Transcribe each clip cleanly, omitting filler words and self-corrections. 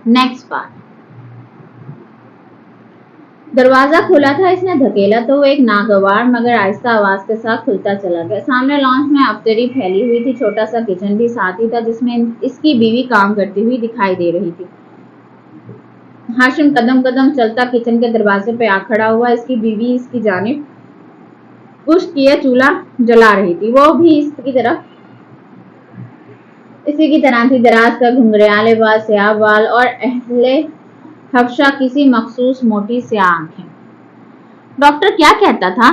Next part. दरवाजा खुला था, इसने धकेला तो वो एक नागवार मगर आहिस्ता आवाज के साथ खुलता चला गया। सामने लॉन्च में अफ्तरी फैली हुई थी, छोटा सा किचन भी साथ ही था जिसमें इसकी बीवी काम करती हुई दिखाई दे रही थी। हाशिम कदम कदम चलता किचन के दरवाजे पे आ खड़ा हुआ। इसकी बीवी इसकी जानिब पुश्त किए चूल्हा जला रही थी। वो भी इसकी तरफ इसी की तरह थी, दराज का घुंघराले बाल, स्याह बाल और अहले हफ्शा किसी मखसूस मोटी सी आंखें। डॉक्टर क्या कहता था?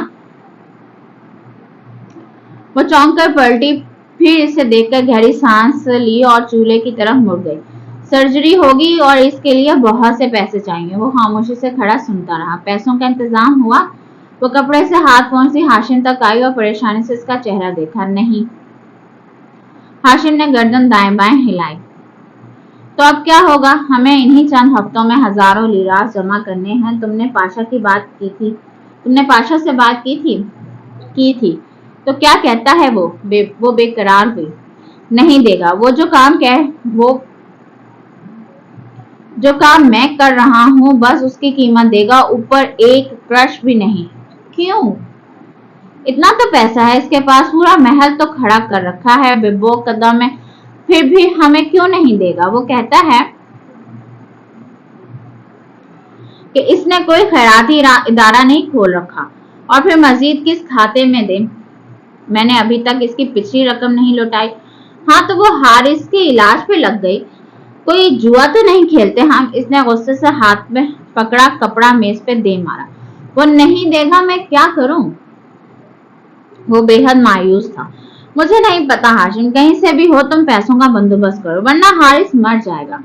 वो चौंक कर पलटी, फिर इसे देखकर गहरी सांस ली और चूल्हे की तरफ मुड़ गई। सर्जरी होगी और इसके लिए बहुत से पैसे चाहिए। वो खामोशी से खड़ा सुनता रहा। पैसों का इंतजाम हुआ? वो कपड़े से हाथ पहुंची, हाशिम तक आई और परेशानी से इसका चेहरा देखा। नहीं। हाशिम ने गर्दन दाएं बाएं हिलाई। तो अब क्या होगा? हमें इन्हीं चंद हफ्तों में हजारों लीरास जमा करने हैं। तुमने पाशा से बात की थी तो क्या कहता है वो? वो बेकरार हुई। नहीं देगा। वो जो काम मैं कर रहा हूँ बस उसकी कीमत देगा, ऊपर एक क्रश भी नहीं। क्यों? इतना तो पैसा है इसके पास, पूरा महल तो खड़ा कर रखा है बिब्बो कदम में, फिर भी हमें क्यों नहीं देगा? वो कहता है कि इसने कोई खैराती इदारा नहीं खोल रखा। और फिर मजीद किस खाते में दे? मैंने अभी तक इसकी पिछली रकम नहीं लौटाई। हाँ तो वो हारिस के इलाज पे लग गई। कोई जुआ तो नहीं खेलते हम? इसने गुस्से से हाथ में पकड़ा कपड़ा मेज पे दे मारा। वो नहीं देगा, मैं क्या करूं? वो बेहद मायूस था। मुझे नहीं पता हाशिम, कहीं से भी हो तुम पैसों का बंदोबस्त करो वरना हारिस मर जाएगा।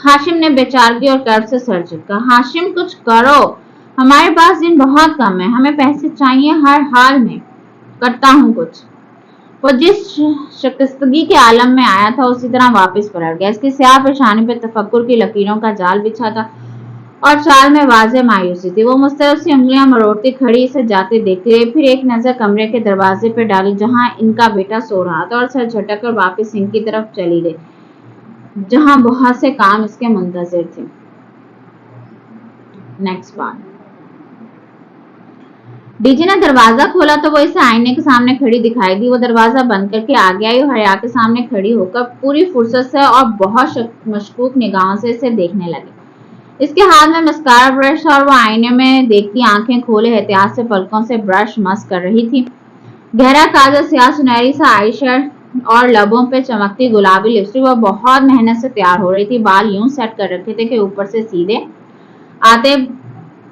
हाशिम ने बेचारगी और कर्ब से सर झुका। हाशिम कुछ करो, हमारे पास दिन बहुत कम है, हमें पैसे चाहिए हर हाल में। करता हूँ कुछ। वो जिस शिकस्तगी के आलम में आया था उसी तरह वापस पलट गया। इसकी स्याह पेशानी पे तफक्कुर की लकीरों का जाल बिछा था और चाल में वाज़े मायूसी थी। वो मुझसे उसकी उंगलियां मरोड़ती खड़ी इसे जाते देखती रही, फिर एक नजर कमरे के दरवाजे पर डाली जहां इनका बेटा सो रहा था और सर झटक कर वापस इनकी तरफ चली गई जहां बहुत से काम इसके मुंतजिर थे। Next part. डीजे ने दरवाजा खोला तो वो इसे आईने के सामने खड़ी दिखाई दी। वो दरवाजा बंद करके आगे आई और हया के सामने खड़ी होकर पूरी फुर्सत से और बहुत मशकूक निगाहों से इसे देखने लगी। इसके हाथ में मस्कारा ब्रश और वो आईने में देखती आंखें खोले एहतियात से पलकों से ब्रश मस कर रही थी। गहरा काजल, स्याह सुनहरी सा आई शेड और लबों पे चमकती गुलाबी लिपस्टिक। वो बहुत मेहनत से तैयार हो रही थी। बाल यूं सेट कर रखे थे कि ऊपर से सीधे आते,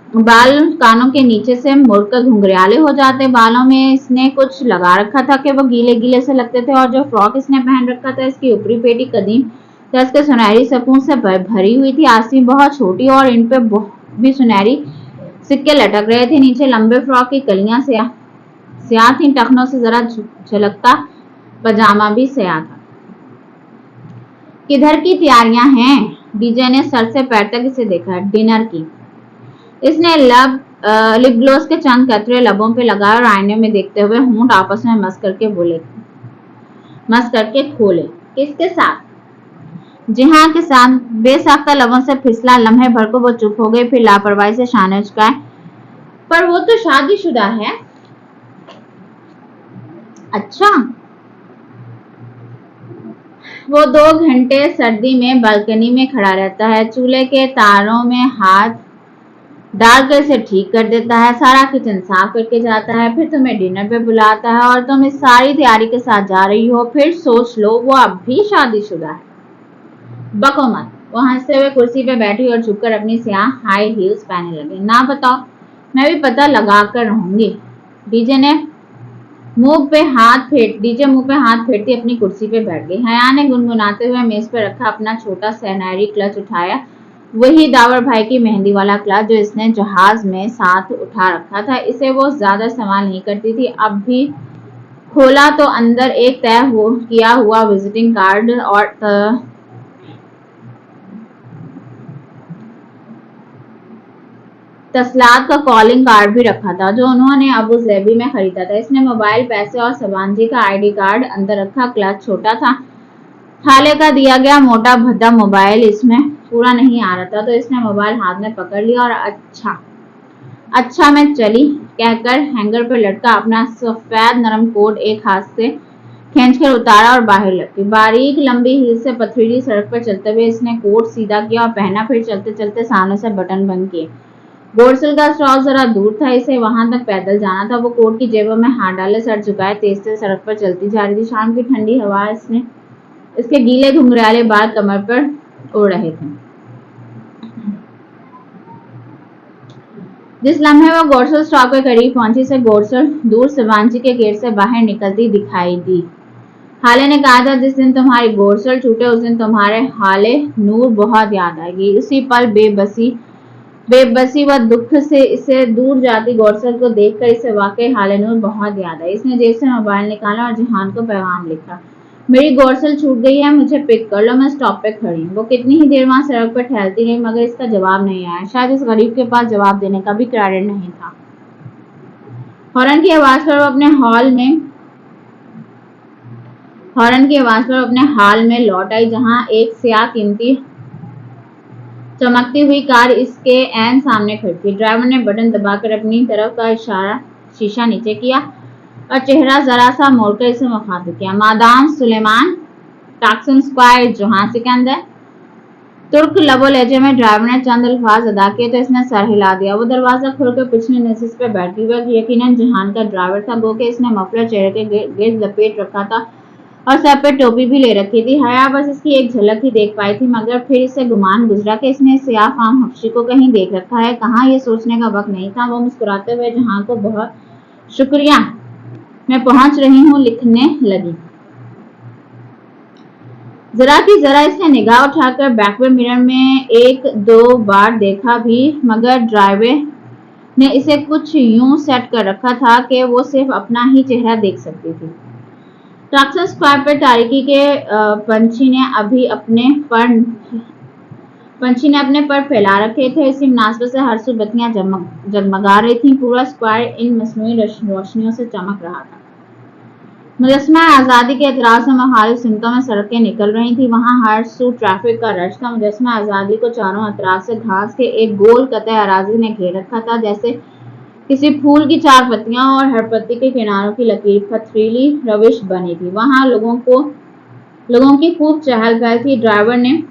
बाल कानों के नीचे से मुड़कर घुंघराले हो जाते। बालों में इसने कुछ लगा रखा था कि वो गीले गीले से लगते थे और जो फ्रॉक इसने पहन रखा था इसकी ऊपरी पेटी कदीम दस के सुनहरी सपून से भरी हुई थी। आस्तीन बहुत छोटी और इन पे भी सुनहरी सिक्के लटक रहे थे। नीचे लंबे फ्रॉक की कलियां स्याह थी, टखनों से जरा झलकता पजामा भी स्याह था। किधर की तैयारियां हैं? डीजे ने सर से पैर तक इसे देखा। डिनर की। इसने लिप ग्लोस के चंद कतरे लबों पे लगाए और आईने में देखते हुए होंठ आपस में मस करके खोले। किसके साथ? जिहां के साथ। बेसाख्ता लबों से फिसला। लम्हे भर को वो चुप हो गई, फिर लापरवाही से शाने झुकाए। पर वो तो शादीशुदा है। अच्छा। वो 2 घंटे सर्दी में बालकनी में खड़ा रहता है, चूल्हे के तारों में हाथ डालकर इसे ठीक कर देता है, सारा किचन साफ करके जाता है, फिर तुम्हें डिनर पे बुलाता है और तुम इस सारी तैयारी के साथ जा रही हो। फिर सोच लो वो अब भी शादीशुदा है। बको मत। वो हंसते हुए कुर्सी पे बैठी और झुककर अपनी स्याह हाई हील्स पहनने लगी। ना बताओ, मैं भी पता लगा कर रहूंगी। डीजे मुंह पे हाथ फेरती अपनी कुर्सी पे बैठ गई। हया ने गुनगुनाते हुए मेज पे रखा अपना छोटा सुनहरी क्लच उठाया। वही दावर भाई की मेहंदी वाला क्लच जो इसने जहाज में साथ उठा रखा था। इसे वो ज्यादा इस्तेमाल नहीं करती थी। अब भी खोला तो अंदर एक किया हुआ विजिटिंग कार्ड और तसलात का कॉलिंग कार्ड भी रखा था जो उन्होंने अबू ज़ैबी में खरीदा था। इसने मोबाइल, पैसे और सबांजी का आईडी कार्ड अंदर रखा। क्लच छोटा था, खाले का दिया गया मोटा भद्दा मोबाइल इसमें पूरा नहीं आ रहा था, तो इसने मोबाइल हाथ में पकड़ लिया और अच्छा मैं चली कहकर हैंगर पर लटका अपना सफेद नरम कोट एक हाथ से खींचकर उतारा और बाहर लटकी। बारीक लंबी हील से पथरीली सड़क पर चलते हुए इसने कोट सीधा किया और पहना, फिर चलते चलते सामने से बटन बंद किए। गोरसल का स्टॉल जरा दूर था, इसे वहां तक पैदल जाना था। वो कोट की जेबों में हाथ डाले सर झुकाए तेज से सड़क पर चलती जा रही थी। शाम की ठंडी हवा इसके गीले घुंघराले बाल कमर पर उड़ रहे थे। जिस लम्हे वो गोरसल स्टॉप के करीब पहुंची से गोरसल दूर शिवांशी के गेट से बाहर निकलती दिखाई दी। हाले ने कहा था, जिस दिन तुम्हारी गोरसल छूटे उस दिन तुम्हारे हाले नूर बहुत याद आएगी। उसी पल बेबसी व दुख से इसे दूर जाती गोरसल को देखकर इसे वाकई हाले नूर बहुत याद आई। इसने जेब से मोबाइल निकाला और जिहान को पैगाम लिखा, मेरी गोरसल छूट गई है, मुझे पिक कर लो, मैं स्टॉप पे खड़ी हूँ। वो कितनी ही देर वहां सड़क पर टहलती रही मगर इसका जवाब नहीं आया। शायद इस गरीब के पास जवाब देने का भी क्रेडिट नहीं था। हॉर्न की आवाज पर अपने हाल में लौट आई, जहां एक स्याह कीमती चमकती हुई कार इसके ऐन सामने खड़ी थी। ड्राइवर ने बटन दबाकर अपनी तरफ का शीशा नीचे किया और चेहरा जरा सा मोड़कर इसे मुखातिब किया। मादाम सुलेमान, टैक्सन स्क्वायर, जोहान सिकंदर। तुर्क लबो लहजे में ड्राइवर ने चंद अल्फाज अदा किए तो इसने सर हिला दिया। वो दरवाजा खोलकर पिछले नशिश पे बैठी हुई यकीनन जिहान का ड्राइवर था। गो के इसने मफलर चेहरे के गिर्द लपेट रखा था और सर पे टोपी भी ले रखी थी। हया बस इसकी एक झलक ही देख पाई थी मगर फिर इसे गुमान गुजरा कि इसने सियाह फाम हफ्शी को कहीं देख रखा है। कहाँ, ये सोचने का वक्त नहीं था। वो मुस्कुराते हुए जहां को बहुत शुक्रिया, मैं पहुंच रही हूँ लिखने लगी। जरा की जरा इसने निगाह उठाकर बैकवे मिरर में एक दो बार देखा भी मगर ड्राइवर ने इसे कुछ यूं सेट कर रखा था कि वो सिर्फ अपना ही चेहरा देख सकती थी। टैक्सन स्क्वायर पर तारीकी के पंछी ने अपने पर फैला रखे थे। इसी मुनासबत से हर सू बत्तियां जगमगा रही थी। पूरा स्क्वायर इन मसनूई रोशनियों से चमक रहा था। मुजस्समा आज़ादी के एतराज से मुखालिफ सिमतों में सड़कें निकल रही थी। वहां हर सू ट्रैफिक का रश था। मुजस्समा आज़ादी को चारों अतराफ से घास के एक गोल कतई अराजी ने घेर रखा था, जैसे किसी फूल की चार पत्तियां और हर पत्ती के किनारों की लकीर पथरीली रविश बनी थी। वहां लोगों की खूब चहल पहल थी। ड्राइवर ने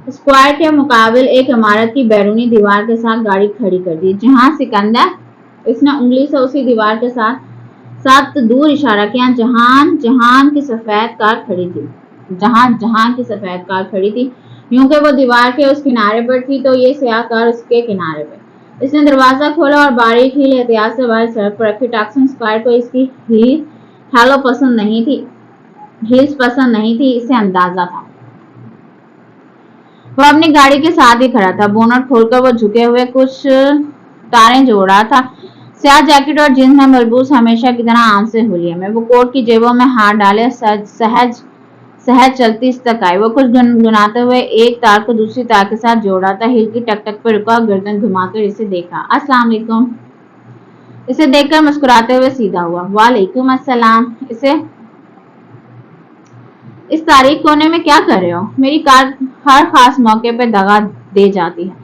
स्क्वायर के मुकाबिल एक इमारत की बैरूनी दीवार के साथ गाड़ी खड़ी कर दी। जहां सिकंदर, इसने उंगली से उसी दीवार के साथ दूर इशारा किया, जहां की सफेद कार खड़ी थी। यूं कि वो दीवार के उस किनारे पर थी तो ये स्याह कार उसके किनारे पर। इसने दरवाजा खोला और बारीक हील एहतियात से बाहर सड़क पर रखी। टैक्सन स्क्वायर को इसकी हील्स पसंद नहीं थी, इसे अंदाजा था। वो अपनी गाड़ी के साथ ही खड़ा था। बोनट खोलकर वो झुके हुए कुछ तारें जोड़ रहा था। स्याह जैकेट और जींस में मलबूस हमेशा की तरह आम से हुलिये में। वो कोट की जेबों में हाथ डाले सहज चलती इस तक आई। वो कुछ गुनगुनाते हुए एक तार को दूसरी तार के साथ जोड़ रहा था। हिल की टक पर रुका, गर्दन घुमाकर इसे देखा। अस्सलाम वालेकुम। इसे देखकर मुस्कुराते हुए सीधा हुआ। वालेकुम अस्सलाम। इस तारीख कोने में क्या कर रहे हो? मेरी कार हर खास मौके पर दगा दे जाती है।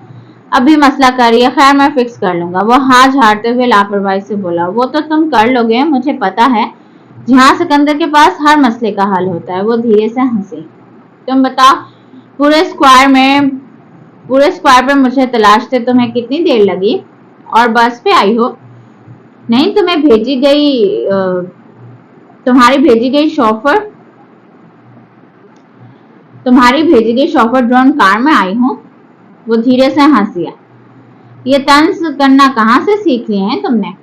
अभी मसला करिए, खैर मैं फिक्स कर लूंगा। वो हाथ झाड़ते हुए लापरवाही से बोला। वो तो तुम कर लोगे, मुझे पता है। जहां सिकंदर के पास हर मसले का हल होता है। वो धीरे से हंसी। तुम बताओ, पूरे स्क्वायर पर मुझे तलाशते तुम्हें कितनी देर लगी? और बस पे आई हो? नहीं, तुम्हारी भेजी गई शॉफर ड्रोन कार में आई हूँ। वो धीरे से हंसिया। ये तंज करना कहाँ से सीख लिए हैं तुमने?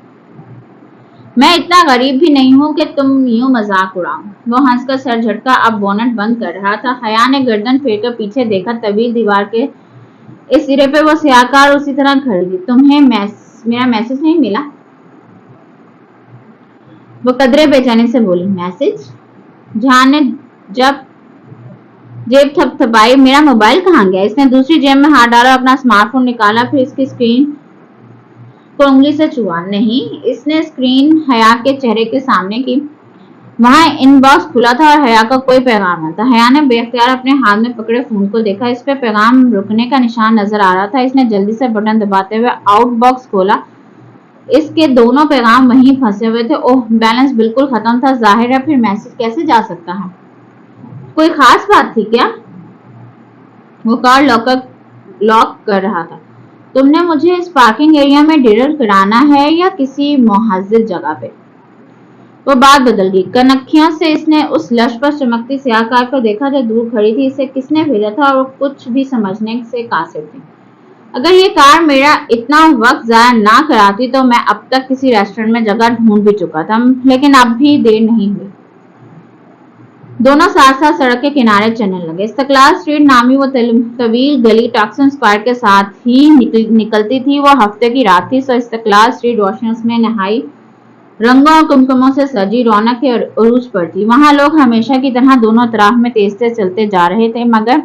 मैं इतना गरीब भी नहीं हूँ कि तुम यूं मजाक उड़ाओ। वो हंसकर सर झटका। अब बोनट बंद कर रहा था। हया ने गर्दन फेरकर पीछे देखा। तवील दीवार के इस सिरे पे वो स्याह कार उसी तरह खड़ी थी। तुम्हें मेरा मैसेज नहीं मिला? वो कदरे बेचैनी से बोली। मैसेज? जहान ने जब जेब थपथपाई। मेरा मोबाइल कहाँ गया? इसने दूसरी जेब में हाथ डाला, अपना स्मार्टफोन निकाला, फिर इसकी स्क्रीन को उंगली से छुआ। नहीं, इसने स्क्रीन हया के चेहरे के सामने की। वहां इनबॉक्स खुला था और हया का कोई पैगाम न था। हया ने बेख्तियार अपने हाथ में पकड़े फोन को देखा। इस पे पैगाम रुकने का निशान नजर आ रहा था। इसने जल्दी से बटन दबाते हुए आउटबॉक्स खोला। इसके दोनों पैगाम वहीं फंसे हुए थे। ओह, बैलेंस बिल्कुल खत्म था। जाहिर है फिर मैसेज कैसे जा सकता है। कोई खास बात थी क्या? वो कार लॉक कर रहा था। तुमने मुझे इस पार्किंग एरिया में डिनर कराना है या किसी मुहज्जिज जगह पे? वो बात बदल गई। कनखियों से इसने उस लश पर चमकती स्याह कार को देखा जो दूर खड़ी थी। इसे किसने भेजा था और वो कुछ भी समझने से कासिर थी। अगर ये कार मेरा इतना वक्त जाया ना कराती तो मैं अब तक किसी रेस्टोरेंट में जगह ढूंढ भी चुका था, लेकिन अब भी देर नहीं हुई। दोनों साथ साथ सड़क के किनारे चलने लगे। इस्तकलाल स्ट्रीट नामी वो तवील गली टॉक्सन स्क्वायर के साथ ही निकलती थी। वो हफ्ते की रात थी, सो इस्तकलाल स्ट्रीट रोशनियों में नहाई रंगों और कुमकुमों से सजी रौनक के उरूज पर थी। वहां लोग हमेशा की तरह दोनों तरफ में तेज तेज चलते जा रहे थे, मगर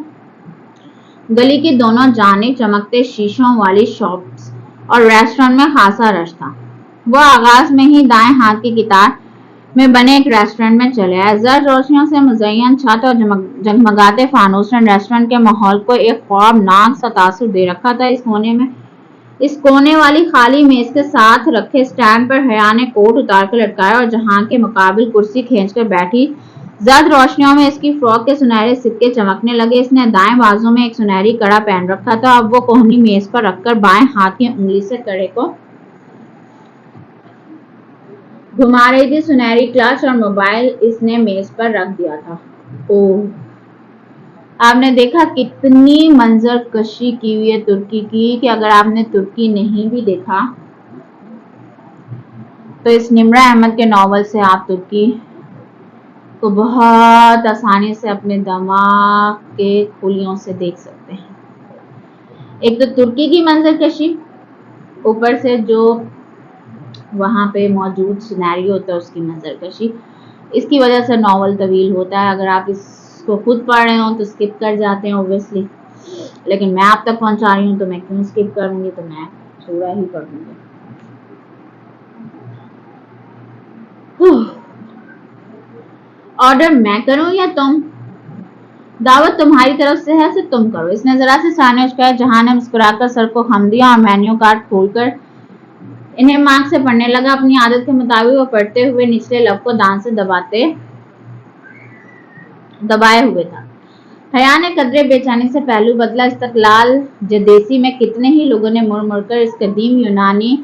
गली के दोनों जानिब चमकते शीशों वाली शॉप्स और रेस्टोरेंट में खासा रश था। वो आगाज में ही दाएं हाथ की कितार में बने एक रेस्टोरेंट में चले आए। जर्द रोशनियों से मुज़य्यन छत और जगमगाते फानूस ने रेस्टोरेंट के माहौल को एक ख्वाबनाक सा तासुर दे रखा था। इस कोने वाली खाली मेज के साथ रखे स्टैंड पर हया ने कोट उतार कर लटकाया और जहां के मुकाबिल कुर्सी खींचकर बैठी। जर्द रोशनियों में इसकी फ्रॉक के सुनहरे सिक्के चमकने लगे। इसने दाएं बाजू में एक सुनहरी कड़ा पहन रखा था। अब वो कोहनी मेज पर रखकर बाएं हाथ की उंगली से कड़े को घुमा रही थी। सुनहरी क्लच और मोबाइल इसने मेज पर रख दिया था। ओह, आपने देखा कितनी मंजर कशी की हुई है तुर्की की, कि अगर आपने तुर्की नहीं भी देखा तो इस निम्रा अहमद के नॉवल से आप तुर्की को बहुत आसानी से अपने दिमाग के खुलियों से देख सकते हैं। एक तो तुर्की की मंजर कशी, ऊपर से जो वहां पे मौजूद सिनेरियो होता है उसकी मंजर कशी। इसकी वजह से नॉवल तवील होता है। अगर आप इसको खुद पढ़ रहे हो तो स्किप कर जाते हैं ऑब्वियसली, लेकिन मैं आप तक पहुंचा रही हूँ तो मैं क्यों स्किप करूंगी, तो मैं पूरा ही पढ़ूंगी। ऑर्डर मैं करूं या तुम? दावत तुम्हारी तरफ से है, तो तुम करो। इसने जरा से सामने उचकाया। जहां ने मुस्कुराकर सर को खम दिया और मेन्यू कार्ड खोलकर इन्हें मार्क से पढ़ने लगा। अपनी आदत के मुताबिक वो पढ़ते हुए निचले लब को दांत से दबाए हुए था। हया ने कदरे बेचैनी से पहलू बदला। इस्तकलाल जदेसी में कितने ही लोगों ने मुड़ मुड़कर इस कदीम यूनानी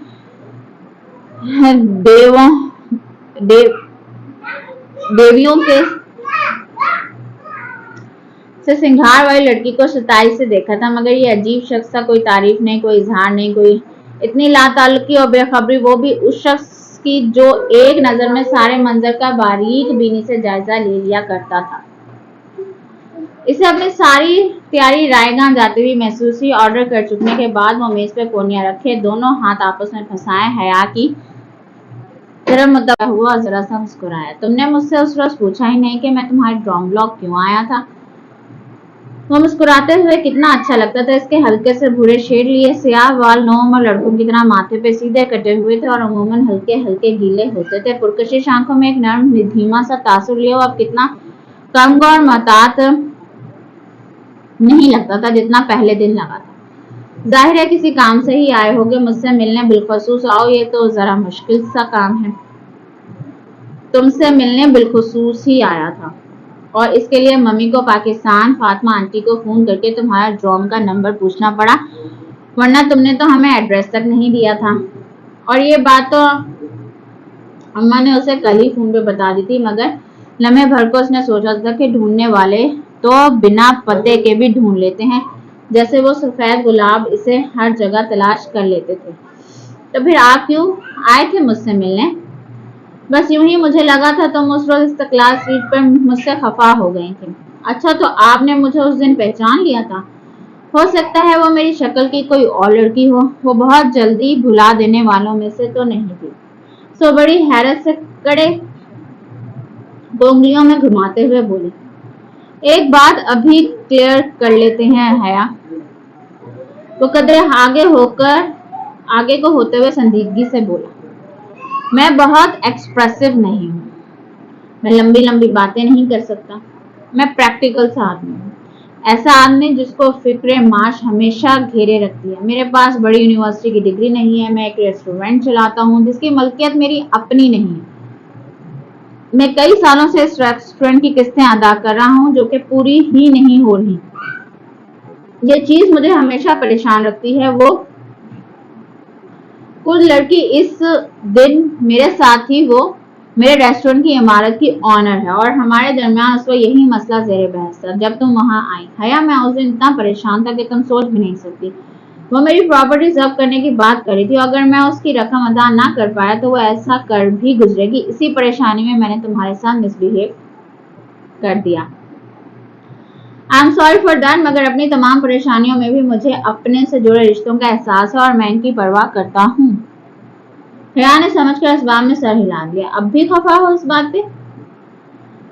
देवियों के से सिंगार वाली लड़की को सताई से देखा था, मगर ये अजीब शख्स था। कोई तारीफ नहीं, कोई इजहार नहीं, कोई इतनी लाताल्लुकी और बेखबरी, वो भी उस शख्स की जो एक नजर में सारे मंजर का बारीक बीनी से जायजा ले लिया करता था। इसे अपनी सारी तैयारी रायगां जाती हुई महसूस हुई। ऑर्डर कर चुकने के बाद वो मेज पे कोनिया रखे, दोनों हाथ आपस में फंसाए हया की तरफ मुद्दा हुआ और जरा सा मुस्कुराया। तुमने मुझसे उस रोज पूछा ही नहीं कि मैं तुम्हारे ड्राम ब्लॉक क्यों आया था। वो मुस्कुराते हुए कितना अच्छा लगता था। इसके हल्के से भूरे शेड लिए सियाह वाल नोम और लड़कों की तरह माथे पे सीधे कटे हुए थे और अमूमन हल्के हल्के गीले होते थे। पुरकशिश आंखों में एक नरम धीमा सा तासुर लिया। अब कितना कम और महतात नहीं लगता था जितना पहले दिन लगा था। जाहिर है किसी काम से ही आए होगे, मुझसे मिलने बिलखसूस आओ, ये तो जरा मुश्किल सा काम है। तुमसे मिलने बिलखसूस ही आया था और इसके लिए मम्मी को पाकिस्तान फातिमा आंटी को फोन करके तुम्हारा ड्रॉम का नंबर पूछना पड़ा, वरना तुमने तो हमें एड्रेस तक नहीं दिया था। और ये बात तो अम्मा ने उसे कल ही फोन पे बता दी थी, मगर लम्हे भर को उसने सोचा था कि ढूंढने वाले तो बिना पते के भी ढूंढ लेते हैं, जैसे वो सफेद गुलाब इसे हर जगह तलाश कर लेते थे। तो फिर आप क्यों आए थे मुझसे मिलने? बस यूं ही मुझे लगा था तुम उस रोज इस्तकलाल स्ट्रीट पर मुझसे खफा हो गई थी। अच्छा, तो आपने मुझे उस दिन पहचान लिया था? हो सकता है वो मेरी शक्ल की कोई और लड़की हो। वो बहुत जल्दी भुला देने वालों में से तो नहीं थी। सो बड़ी हैरत से कड़े उंगलियों में घुमाते हुए बोली, एक बात अभी क्लियर कर लेते हैं हया। वो कदरे आगे को होते हुए संजीदगी से बोला, मैं बहुत एक्सप्रेसिव नहीं हूँ। मैं लंबी लंबी बातें नहीं कर सकता। मैं प्रैक्टिकल सा आदमी हूँ, ऐसा आदमी जिसको फिक्रे माश हमेशा घेरे रखती है। मेरे पास बड़ी यूनिवर्सिटी की डिग्री नहीं है। मैं एक रेस्टोरेंट चलाता हूँ जिसकी मलकियत मेरी अपनी नहीं है। मैं कई सालों से इस रेस्टोरेंट की किस्तें अदा कर रहा हूँ जो कि पूरी ही नहीं हो रही। ये चीज मुझे हमेशा परेशान रखती है। वो कुछ लड़की इस दिन मेरे साथ थी, वो मेरे रेस्टोरेंट की इमारत की ऑनर है और हमारे दरमियान उस वक्त यही मसला ज़ेरे बहस था जब तुम वहां आई। हया, मैं उस दिन इतना परेशान था कि तुम सोच भी नहीं सकती। वो मेरी प्रॉपर्टी जब्त करने की बात कर रही थी। अगर मैं उसकी रकम अदा ना कर पाया तो वो ऐसा कर भी गुजरेगी। इसी परेशानी में मैंने तुम्हारे साथ मिसबिहेव कर दिया। I am sorry for that, मगर अपनी तमाम परेशानियों में भी मुझे अपने से जुड़े रिश्तों का एहसास है और मैं इनकी परवाह करता हूँ। हया ने समझकर इस बात में सर हिला दिया। अब भी खफा हो इस बात पे?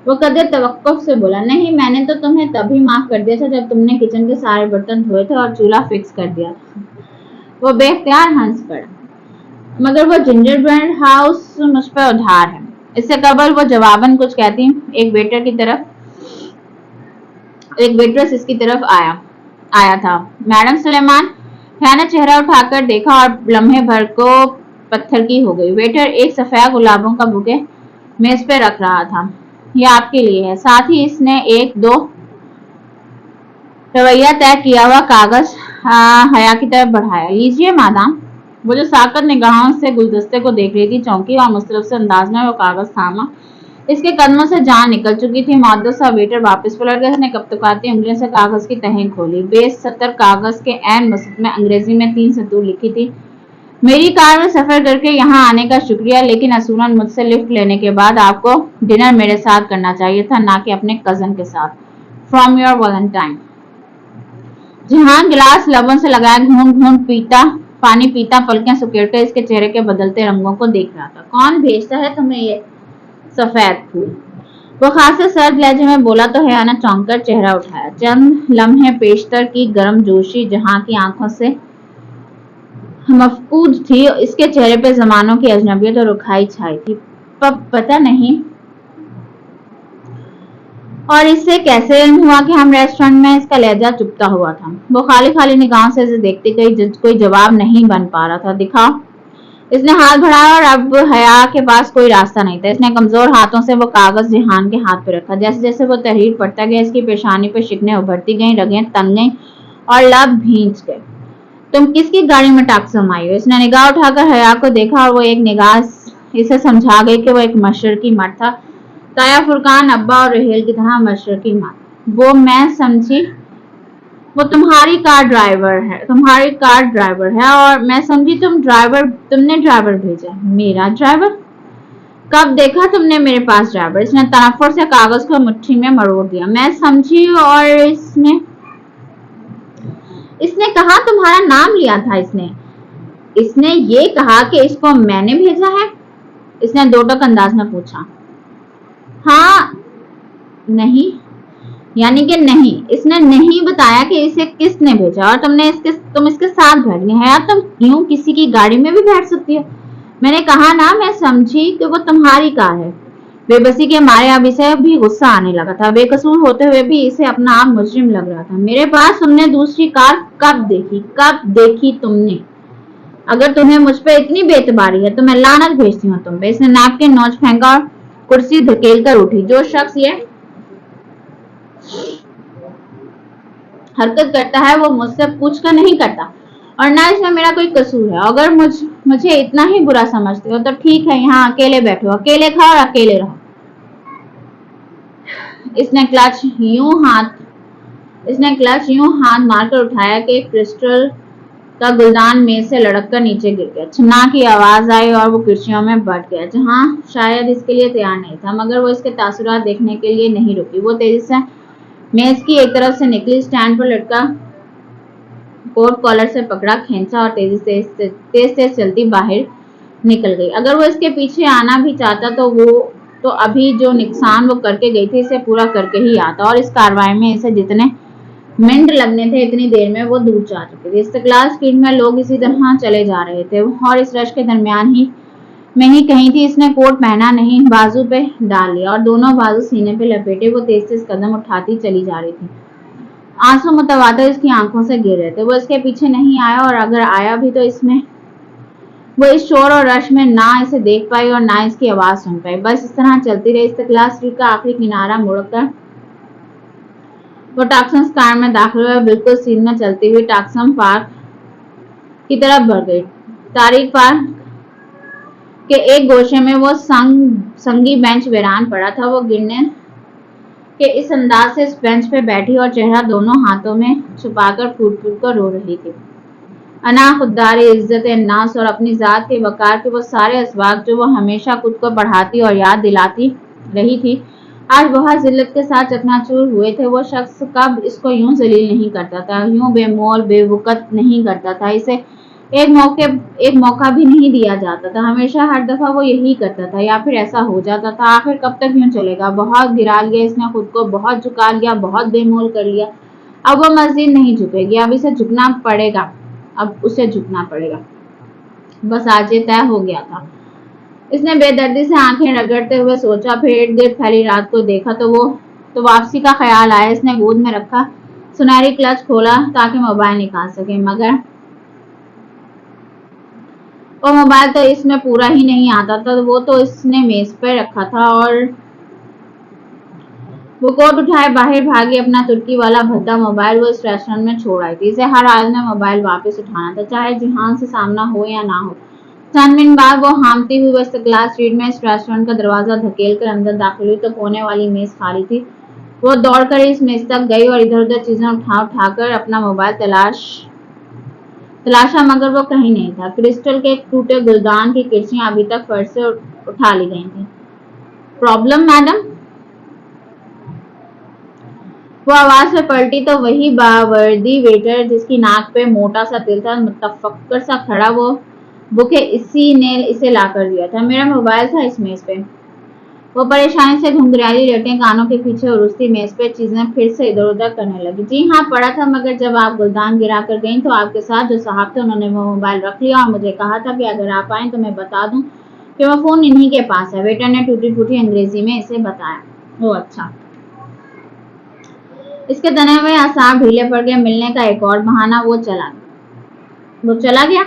वो कदर तवक्कुफ से बोला, नहीं, मैंने तो तुम्हें तभी माफ कर दिया था जब तुमने किचन के सारे बर्तन धोए थे और चूल्हा फिक्स कर दिया था। वो बेख्तियार हंस पड़ा, मगर वो जिंजर ब्रेड हाउस मुझ पर उधार है। इससे कबल वो जवाबन कुछ कहती एक वेटरेस इसकी तरफ आया था। मैडम सुलेमान। हया ने चेहरा उठाकर देखा और लम्हे भर को पत्थर की हो गई। वेटर एक सफेद गुलाबों का बुके मेज पे रख रहा था। यह आपके लिए है। साथ ही इसने एक दो रवैया तय किया हुआ कागज हया की तरफ बढ़ाया। लीजिए मादाम। वो जो साकत निगाहों से गुलदस्ते को देख रही थी चौंकी और मुस्तरफ से अंदाज में वो कागज थामा। इसके कदमों से जान निकल चुकी थी। मुअद्दस सा वेटर वापस पलट गया। उसने कपकपाती उंगलियों से कागज की तहें खोली। बेस 70 कागज के ऐन वसत में अंग्रेजी में 3 सतूर लिखी थी। मेरी कार में सफर करके यहाँ आने का शुक्रिया, लेकिन असूलन मुझसे लिफ्ट लेने के बाद आपको डिनर मेरे साथ करना चाहिए था, ना कि अपने कजन के साथ। From your Valentine. जहां गिलास लबों से लगाया घूंट घूंट पानी पीता पलकें सुकेड़कर इसके चेहरे के बदलते रंगों को देख रहा था। कौन भेजता है तुम्हें ये सफेद फूल? वो खासे सर्द लहजे में बोला तो हया ने चौंक कर चेहरा उठाया। चंद लम्हे पेशतर की गर्म जोशी जहां की आंखों से मफकूद थी, इसके चेहरे पे जमानों की अजनबियत और रुखाई छाई थी। पता नहीं और इससे कैसे इल्म हुआ कि हम रेस्टोरेंट में? इसका लहजा चुपता हुआ था। वो खाली खाली निगाहों से इसे देखती गई। कोई जवाब नहीं बन पा रहा था। दिखाओ। इसने हाथ बढ़ाया और अब हया के पास कोई रास्ता नहीं था। इसने कमजोर हाथों से वो कागज जिहान के हाथ पे रखा। जैसे जैसे वो तहरीर पढ़ता गया इसकी पेशानी पे शिकनें उभरती गईं, रगें तन गईं और लब भींच गए। तुम किसकी गाड़ी में टाक्सम आई हो? इसने निगाह उठाकर हया को देखा और वो एक निगाह इसे समझा गई कि वो एक मशरकी मर्द था। ताया फुरकान अब्बा और रेहेल की तरह मशरकी मर्द। वो मैं समझी वो तुम्हारी कार ड्राइवर है और मैं समझी तुमने ड्राइवर भेजा। मेरा ड्राइवर? कब देखा तुमने मेरे पास ड्राइवर? इसने तनफ्फुर से कागज को मुट्ठी में मरोड़ दिया। मैं समझी और इसने कहा तुम्हारा नाम लिया था। इसने ये कहा कि इसको मैंने भेजा है? इसने दो टक अंदाज में पूछा। हाँ, नहीं, यानी कि नहीं। इसने नहीं बताया कि इसे किसने भेजा और तुम इसके साथ बैठ गए हैं। तुम यूं किसी की गाड़ी में भी बैठ सकती हो। मैंने कहा ना, मैं समझी कि वो तुम्हारी कार है। बेबसी के मारे अब इसे भी गुस्सा आने लगा था। बेकसूर होते हुए भी इसे अपना आप मुजरिम लग रहा था। मेरे पास तुमने दूसरी कार कब देखी तुमने? अगर तुम्हें मुझ पर इतनी बेतबारी है तो मैं लानत भेजती हूँ तुम पे। इसने नैपकिन नोच फेंका और कुर्सी धकेल कर उठी। जो शख्स ये हरकत करता है वो मुझसे पूछ कर नहीं करता और ना इसमें मेरा कोई कसूर है। अगर मुझे इतना ही बुरा समझते हो तो ठीक है, यहाँ अकेले बैठो, अकेले खाओ और अकेले रहो। इसने क्लच यूं हाथ मारकर उठाया कि क्रिस्टल का गुलदान मेज से लड़क कर नीचे गिर गया। छन्ना की आवाज आई और वो कुर्सियों में बट गया, जहां शायद इसके लिए तैयार नहीं था, मगर वो इसके तासुरात देखने के लिए नहीं रुकी। वो तेजी से मेज की एक तरफ से निकली, स्टैंड पर लटका कोट कॉलर से पकड़ा, खींचा और तेज चलती बाहर निकल गई। अगर वो इसके पीछे आना भी चाहता तो अभी जो नुकसान वो करके गई थी इसे पूरा करके ही आता, और इस कार्रवाई में इसे जितने मिनट लगने थे इतनी देर में वो दूर जा चुके थे। इस्तेक्लाल स्ट्रीट में लोग इसी तरह चले जा रहे थे और इस रश के दरमियान ही में ही कहीं थी। इसने कोट पहना नहीं, बाजू पे डाल लिया और दोनों बाजू सीने पे लपेटे वो तेज तेज कदम उठाती चली जा रही थी। आंसू मुतवातिर इसकी आंखों से गिर रहे थे। वो इसके पीछे नहीं आया और अगर आया भी तो वो इस शोर और रश में ना इसे देख पाई और ना इसकी आवाज सुन पाई। बस इस तरह चलती रही। इस्तिक्लाल स्ट्रीट का आखिरी किनारा मुड़कर वो टॉक्सन्स कार में दाखिल हुआ। बिल्कुल सीध में चलती हुई टॉक्सन पार्क की तरफ बढ़ गई। तारीख पार्क के एक गोशे में वो संगी बेंच वीरान पड़ा था। वो गिरने के इस अंदाज से इस बेंच पे बैठी और चेहरा दोनों हाथों में छुपाकर फूट फूट कर रो रही थी। अना, खुददारी, इज्जत नास और अपनी जात के वकार के वो सारे असबाब जो वो हमेशा खुद को बढ़ाती और याद दिलाती रही थी, आज बहुत जिल्लत के साथ चकनाचूर हुए थे। वो शख्स कब इसको यूं जलील नहीं करता था, यूं बेमोल बेवकत नहीं करता था। इसे एक मौका भी नहीं दिया जाता था। हमेशा हर दफा वो यही करता था या फिर ऐसा हो जाता था। आखिर कब तक यूं चलेगा? बहुत गिरा लिया इसने खुद को, बहुत झुका लिया, बहुत बेमोल कर लिया। अब वो मजीद नहीं झुकेगी। अब इसे झुकना पड़ेगा। अब उसे झुकना पड़ेगा। बस आज ये तय हो गया था। इसने बेदर्दी से आंखें रगड़ते हुए सोचा, फिर इर्द गिर्द फैली रात को देखा तो वापसी का ख्याल आया। इसने गोद में रखा सुनहरी क्लच खोला ताकि मोबाइल निकाल सके, मगर वो मोबाइल तो इसमें पूरा ही नहीं आता था। वो तो इसने मेज पर रखा था और वो कोट उठाए बाहर भागी। अपना तुर्की वाला भद्दा मोबाइल वो इस रेस्टोरेंट में छोड़ आई थी। इसे हर हाल में मोबाइल वापस उठाना था, चाहे जिहान से सामना हो या ना हो। चंद मिनट बाद वो हामती हुई इस्तिक्लाल स्ट्रीट में इस रेस्टोरेंट का दरवाजा धकेल कर अंदर दाखिल हुई तो कोने वाली मेज खाली थी। वो दौड़कर इस मेज तक गई और इधर उधर चीजें उठाकर अपना मोबाइल तलाशा, मगर वो कहीं नहीं था। क्रिस्टल के टूटे गुलदान की कुर्सियां अभी तक फर्श से उठा ली गई थी। Problem madam? वो आवाज पे पलटी तो वही बावर्दी वेटर जिसकी नाक पे मोटा सा तिल था, मुतफक्कर सा खड़ा, वो बुके इसी ने इसे लाकर दिया था। मेरा मोबाइल था इस मेज पे। वो परेशानी से घुंघराली लेटें कानों के पीछे और उसकी मेज पे चीजें फिर से इधर उधर करने लगी। जी हाँ, पड़ा था, मगर जब आप गुलदान गिरा कर गई तो आपके साथ जो साहब थे उन्होंने वो मोबाइल रख लिया और मुझे कहा था कि अगर आप आए तो मैं बता दूं कि वो फोन इन्हीं के पास है। वेटर ने टूटी फूटी अंग्रेजी में इसे बताया। वो अच्छा। इसके तने हुए आसार ढीले पड़ गए। मिलने का एक और बहाना। वो चला गया।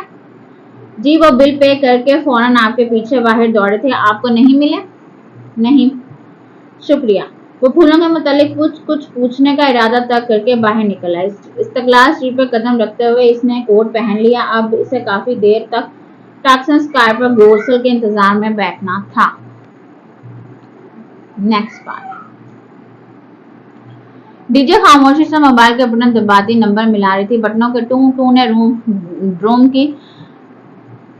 जी, वो बिल पे करके फौरन आपके पीछे बाहर दौड़े थे। आपको नहीं मिले? नहीं, शुक्रिया। वो फूलों के मुतालिक कुछ पूछने का इरादा तक करके बाहर निकल आया। इस्तिक्लाल स्ट्रीट पर कदम रखते हुए इसने कोट पहन लिया। अब इसे काफी देर तक टॉक्सन्स कार पर गोरसल के इंतजार में बैठना था। Next part. डीजे खामोशी से मोबाइल के बटन दबाती नंबर मिला रही थी। बटनों के टू टू ने रूम की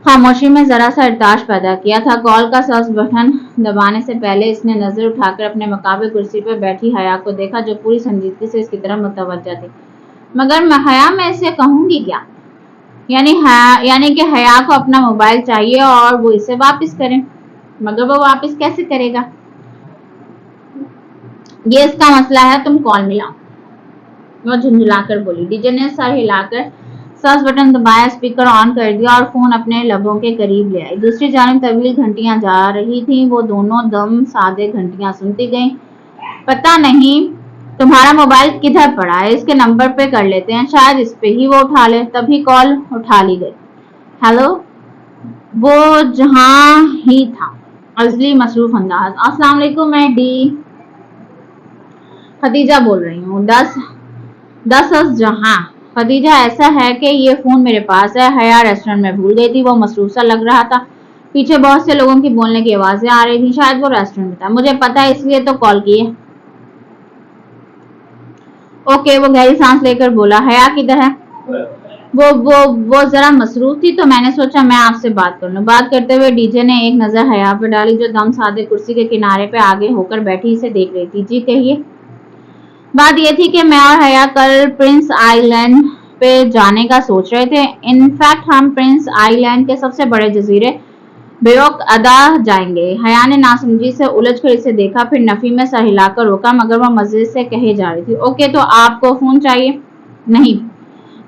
खामोशी में जरा सा इर्ताश पैदा किया था। कॉल का सर्च बटन दबाने से पहले इसने नजर उठाकर अपने मुकाबले कुर्सी पर बैठी हया को देखा, जो पूरी संजीदगी से इसकी तरफ मुतवज्जा थी। मगर हया, मैं इसे कहूंगी क्या? यानी कि हया को अपना मोबाइल चाहिए और वो इसे वापस करे। मगर वो वापस कैसे करेगा? ये इसका मसला है, तुम कॉल मिलाओ। वो झुंझुलाकर बोली। डीजे ने सर हिलाकर सर्च बटन दबाया, स्पीकर ऑन कर दिया और फोन अपने लबों के करीब ले आई। दूसरी जानिब तवील घंटियां जा रही थीं। वो दोनों दम सादे घंटियां सुनती गईं। पता नहीं तुम्हारा मोबाइल किधर पड़ा है, इसके नंबर पे कर लेते हैं, शायद इस पे ही वो उठा ले। तभी कॉल उठा ली गई। हेलो। वो जहां ही था, अजली मसरूफ अंदाज। अस्सलाम वालेकुम, मैं डी खदीजा बोल रही हूँ। 10 जहां। खदीजा, ऐसा है कि ये फोन मेरे पास है। हया रेस्टोरेंट में भूल गई थी। वो मसरूफ सा लग रहा था। पीछे बहुत से लोगों की बोलने की आवाजें आ रही थी। शायद वो रेस्टोरेंट में था। मुझे पता है, इसलिए तो कॉल की है। ओके। वो गहरी सांस लेकर बोला। हया किधर है? वो जरा मसरूफ थी तो मैंने सोचा मैं आपसे बात कर लूं। बात करते हुए डीजे ने एक नजर हया पर डाली, जो दम सादे कुर्सी के किनारे पे आगे होकर बैठी इसे देख रही थी। जी कहिए। बात यह थी कि मैं और हया कल प्रिंस आइलैंड पे जाने का सोच रहे थे। इनफैक्ट हम प्रिंस आइलैंड के सबसे बड़े जजीरे बेओक अदा जाएंगे। हया ने नासमझी से उलझकर इसे देखा, फिर नफी में सर हिलाकर रोका, मगर वह मजे से कहे जा रही थी। ओके, तो आपको फोन चाहिए? नहीं,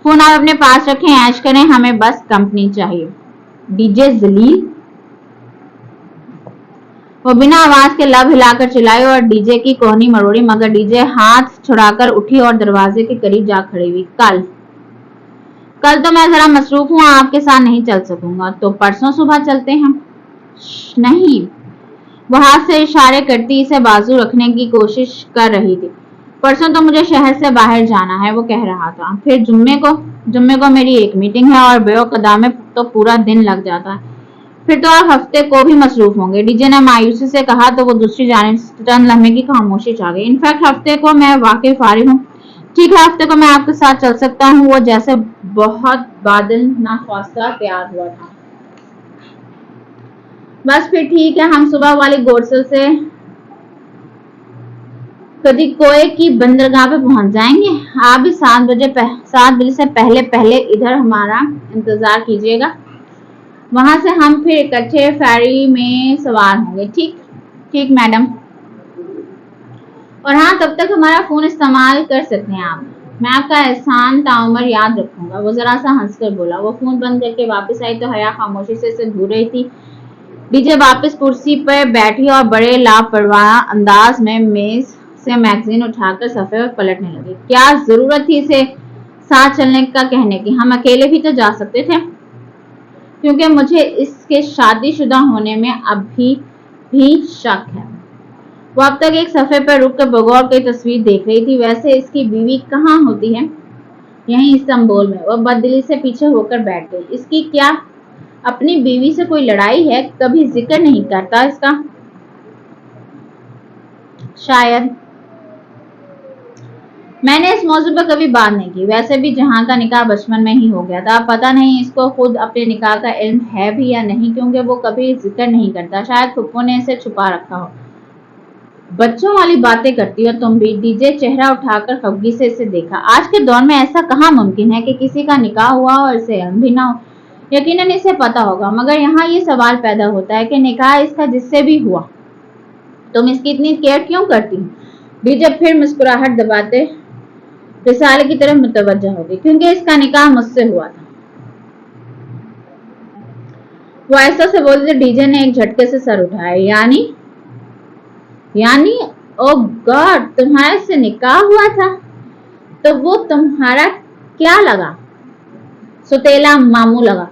फोन आप अपने पास रखें, ऐश करें, हमें बस कंपनी चाहिए। डीजे जलील। वो बिना आवाज के लब हिलाकर चिल्लाई और डीजे की कोहनी मरोड़ी, मगर डीजे हाथ छुड़ाकर उठी और दरवाजे के करीब जा खड़ी हुई। कल तो मैं जरा मसरूफ हूँ, आपके साथ नहीं चल सकूंगा। तो परसों सुबह चलते हैं। नहीं, वो हाथ से इशारे करती इसे बाजू रखने की कोशिश कर रही थी। परसों तो मुझे शहर से बाहर जाना है, वो कह रहा था। फिर जुम्मे को मेरी एक मीटिंग है और बेओकदा में तो पूरा दिन लग जाता है। फिर तो आप हफ्ते को भी मसरूफ होंगे, डीजे ने मायूसी से कहा तो वो दूसरी जानिब चंद लम्हे की खामोशी छा गई। इनफैक्ट हफ्ते को मैं वाकई फारिग हूँ। ठीक है, हफ्ते को मैं आपके साथ चल सकता हूँ। वो जैसे बहुत बादल नाख्वास्ता तैयार हुआ था। बस फिर ठीक है, हम सुबह वाली गोरसल से कदीकोए की बंदरगाह पे पहुंच जाएंगे। आप भी 7 बजे से पहले इधर हमारा इंतजार कीजिएगा। वहां से हम फिर इकट्ठे फेरी में सवार होंगे। ठीक मैडम। और हाँ, तब तक हमारा फोन इस्तेमाल कर सकते हैं आप। मैं आपका एहसान ताउमर याद रखूंगा। वो जरा सा हंसकर बोला। वो फोन बंद करके वापस आई तो हया खामोशी से इसे घूर रही थी। डीजे वापस कुर्सी पर बैठी और बड़े लापरवाह अंदाज में मेज से मैगजीन उठाकर सफे पर पलटने लगी। क्या जरूरत थी इसे साथ चलने का कहने की? हम अकेले भी तो जा सकते थे। क्योंकि मुझे इसके शादीशुदा होने में अभी भी शक है। वो अब तक एक सफे पर रुककर बगौर की तस्वीर देख रही थी। वैसे इसकी बीवी कहाँ होती है? यहीं इस्तांबुल में। वो बददिली से पीछे होकर बैठ गई। इसकी क्या अपनी बीवी से कोई लड़ाई है? कभी जिक्र नहीं करता इसका। शायद मैंने इस मौजू पर कभी बात नहीं की। वैसे भी जहां का निकाह बचपन में ही हो गया था। पता नहीं इसको खुद अपने निकाह का इल्म है भी या नहीं, क्योंकि वो कभी जिक्र नहीं करता। शायद फुप्पो ने इसे छुपा रखा हो। बच्चों वाली बातें करती हो तुम भी। डीजे चेहरा उठाकर खफगी से इसे देखा। आज के दौर में ऐसा कहाँ मुमकिन है कि किसी का निकाह हुआ और इसे इल्म भी ना हो। यकीनन इसे पता होगा, मगर यहाँ ये सवाल पैदा होता है कि निकाह इसका जिससे भी हुआ, तुम इसकी इतनी केयर क्यों करती हो? डीजे फिर मुस्कुराहट दबाते रिसाले की तरफ मुतवज्जा हो गई। क्योंकि इसका निकाह मुझसे हुआ था। वो ऐसा से बोलते डीजे ने एक झटके से सर उठाया। यानी ओ गॉड, तुम्हारे से निकाह हुआ था? तो वो तुम्हारा क्या लगा? सुतेला मामू लगा।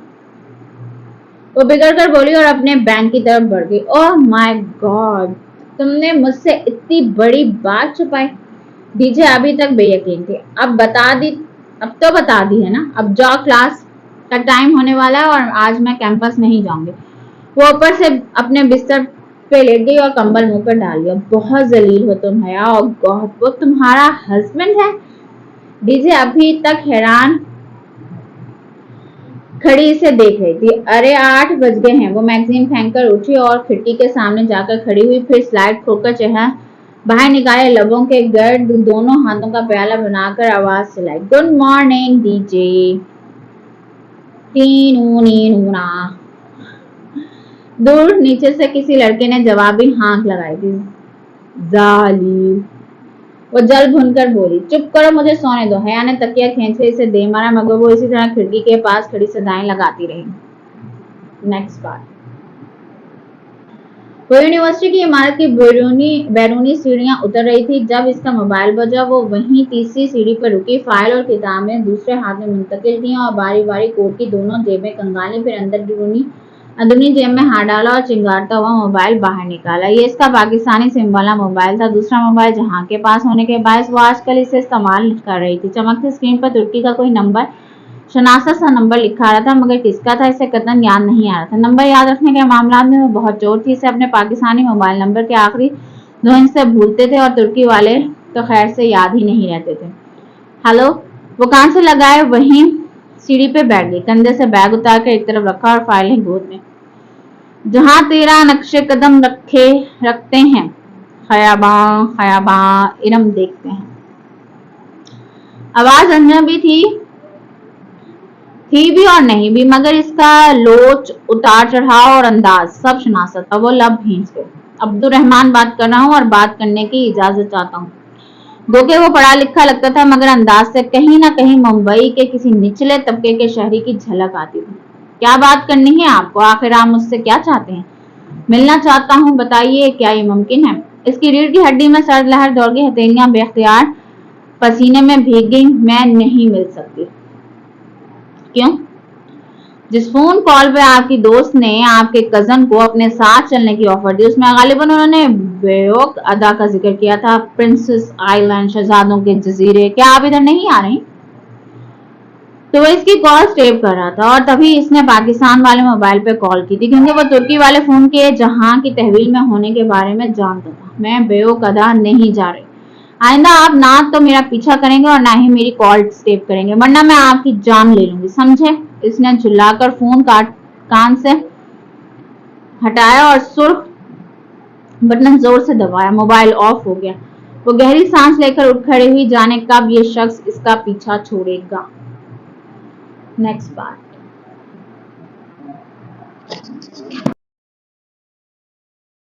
वो बिगड़ कर बोली और अपने बैंक की तरफ बढ़ गई। ओह माय गॉड, तुमने मुझसे इतनी बड़ी बात छुपाई। डीजे अभी तक बेयकीन थी। अब तो बता दी है ना। अब जाओ, क्लास का टाइम होने वाला है और आज मैं कैंपस नहीं जाऊंगी। वो ऊपर से अपने बिस्तर पे लेट गई और कंबल मुंह पर डाल लिया। बहुत जलील हो तुम हया। और गॉड, वो तुम्हारा हस्बैंड है? डीजे अभी तक हैरान खड़ी से देख रही थी। अरे 8 बज गए हैं। वो मैगजीन फेंक कर उठी और खिड़की के सामने जाकर खड़ी हुई। फिर स्लाइड खोलकर चेहरा बाहर निकाले, लबों के गर्द दोनों हाथों का प्याला बनाकर आवाज चलाई। Good morning DJ. नीनूना। दूर नीचे से किसी लड़के ने जवाबी हाँक लगाई थी। जाली। वो जल भुनकर बोली। चुप करो, मुझे सोने दो। हया ने तकिया खींच इसे दे मारा, मगर वो इसी तरह खिड़की के पास खड़ी सदाएं लगाती रही। Next part. वो यूनिवर्सिटी की इमारत की बैरूनी सीढ़ियां उतर रही थी जब इसका मोबाइल बजा। वो वहीं तीसरी सीढ़ी पर रुकी। फाइल और किताबें दूसरे हाथ में मुंतकिल थी और बारी बारी कोट की दोनों जेबें कंगाली। फिर अंदरूनी जेब में हाथ डाला और चिंगारता हुआ मोबाइल बाहर निकाला। ये इसका पाकिस्तानी सिम वाला मोबाइल था। दूसरा मोबाइल जहां के पास होने के बायस वो आजकल इसे इस्तेमाल कर रही थी। चमकती स्क्रीन पर तुर्की का कोई नंबर, शनासा सा नंबर लिखा आ रहा था, मगर किसका था इसे कतन याद नहीं आ रहा था। नंबर याद रखने के मामला में वो बहुत चोर थी। इसे अपने पाकिस्तानी मोबाइल नंबर के आखिरी 2 हिस्से से भूलते थे और तुर्की वाले तो खैर से याद ही नहीं रहते थे। हेलो। वो कान से लगाए वहीं सीढ़ी पे बैठ गई। कंधे से बैग उतार कर एक तरफ रखा और फाइलें गोद में। जहां तेरा नक्शे कदम रखते हैं, खयाबां इरम देखते हैं। आवाज अजनबी थी भी और नहीं भी, मगर इसका लोच, उतार चढ़ाव और अंदाज सब शनासा था। वो लब भींच गए। अब्दुर्रहमान बात कर रहा हूँ और बात करने की इजाजत चाहता हूँ। गोके वो पढ़ा लिखा लगता था, मगर अंदाज से कहीं ना कहीं मुंबई के किसी निचले तबके के शहरी की झलक आती थी। क्या बात करनी है आपको? आखिर आप मुझसे क्या चाहते हैं? ملنا چاہتا ہوں, بتائیے کیا یہ ممکن ہے. اس کی ریڑھ کی ہڈی میں سرد لہر دوڑ گئی, ہتھیلیاں بے اختیار پسینے میں بھیگ گئی. میں نہیں مل سکتی. کیوں؟ جس فون کال پہ آپ کی دوست نے آپ کے کزن کو اپنے ساتھ چلنے کی آفر دی, اس میں غالباً انہوں نے بیوک ادا کا ذکر کیا تھا, پرنسس آئی لینڈ, شہزادوں کے جزیرے. کیا آپ ادھر نہیں آ رہی؟ تو وہ اس کی کال سیو کر رہا تھا, اور تبھی اس نے پاکستان والے موبائل پہ کال کی تھی, کیونکہ وہ ترکی والے فون کے جہاں کی تحویل میں ہونے کے بارے میں جانتا تھا. میں بیوک ادا نہیں جا رہی. آئندہ آپ نہ تو میرا پیچھا کریں گے اور نہ ہی میری کال سیو کریں گے, ورنہ میں آپ کی جان لے لوں گی, سمجھے؟ اس نے جھلا کر فون کان سے ہٹایا اور سرخ بٹن زور سے دبایا. موبائل آف ہو گیا. وہ گہری سانس لے کر اٹھ کھڑی ہوئی, جانے کب یہ شخص اس کا پیچھا چھوڑے گا. نیکسٹ بات.